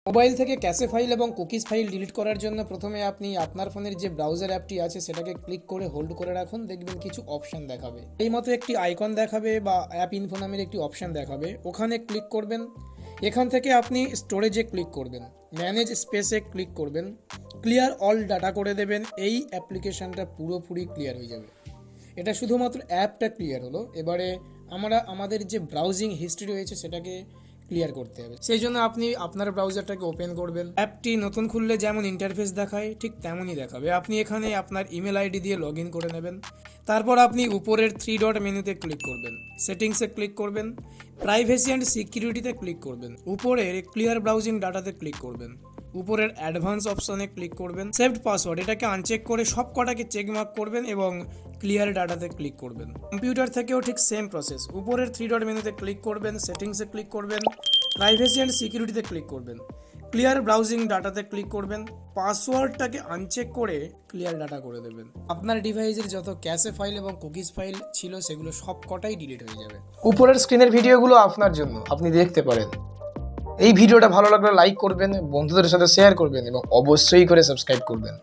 Mobile থেকে ক্যাশে file এবং cookies file delete করার জন্য প্রথমে আপনি আপনার ফোনের যে ব্রাউজার অ্যাপটি আছে সেটাকে ক্লিক করে হোল্ড করে রাখুন, দেখবেন কিছু অপশন দেখাবে। এই মতো একটি আইকন দেখাবে বা অ্যাপ ইনফো নামের একটি অপশন দেখাবে, ওখানে ক্লিক করবেন। এখান থেকে আপনি স্টোরেজে ক্লিক করবেন, ম্যানেজ স্পেসে ক্লিক করবেন, ক্লিয়ার অল ডাটা করে দেবেন। এই অ্যাপ্লিকেশনটা পুরোপুরি ক্লিয়ার হয়ে যাবে। এটা শুধুমাত্র অ্যাপটা ক্লিয়ার হলো। এবারে আমরা আমাদের যে ব্রাউজিং হিস্ট্রি রয়েছে সেটাকে ক্লিয়ার করতে হবে। সেই জন্য আপনি আপনার ব্রাউজারটাকে ওপেন করবেন। অ্যাপটি নতুন খুললে যেমন ইন্টারফেস দেখায় ঠিক তেমনই দেখাবে। আপনি এখানে আপনার ইমেল আইডি দিয়ে লগ ইন করে নেবেন। তারপর আপনি উপরের 3 ডট মেনুতে ক্লিক করবেন, সেটিংসে ক্লিক করবেন, প্রাইভেসি অ্যান্ড সিকিউরিটিতে ক্লিক করবেন, উপরের ক্লিয়ার ব্রাউজিং ডাটাতে ক্লিক করবেন, উপরের অ্যাডভান্স অপশনে ক্লিক করবেন, সেভড পাসওয়ার্ড এটাকে আনচেক করে সব কটাকে চেক মার্ক করবেন এবং ক্লিয়ার ডাটাতে ক্লিক করবেন। কম্পিউটার থেকেও ঠিক সেম প্রসেস, উপরের 3 ডট মেনুতে ক্লিক করবেন, সেটিংসে ক্লিক করবেন, প্রাইভেসি অ্যান্ড সিকিউরিটিতে ক্লিক করবেন, ক্লিয়ার ব্রাউজিং ডাটাতে ক্লিক করবেন, পাসওয়ার্ডটাকে আনচেক করে ক্লিয়ার ডাটা করে দেবেন। আপনার ডিভাইসের যত ক্যাশে ফাইল এবং কুকিজ ফাইল ছিল সেগুলো সব কটাই ডিলিট হয়ে যাবে। উপরের স্ক্রিনের ভিডিওগুলো আপনার জন্য, আপনি দেখতে পারেন। এই ভিডিওটা ভালো লাগলে লাইক করবেন, বন্ধুদের সাথে শেয়ার করবেন এবং অবশ্যই করে সাবস্ক্রাইব করবেন।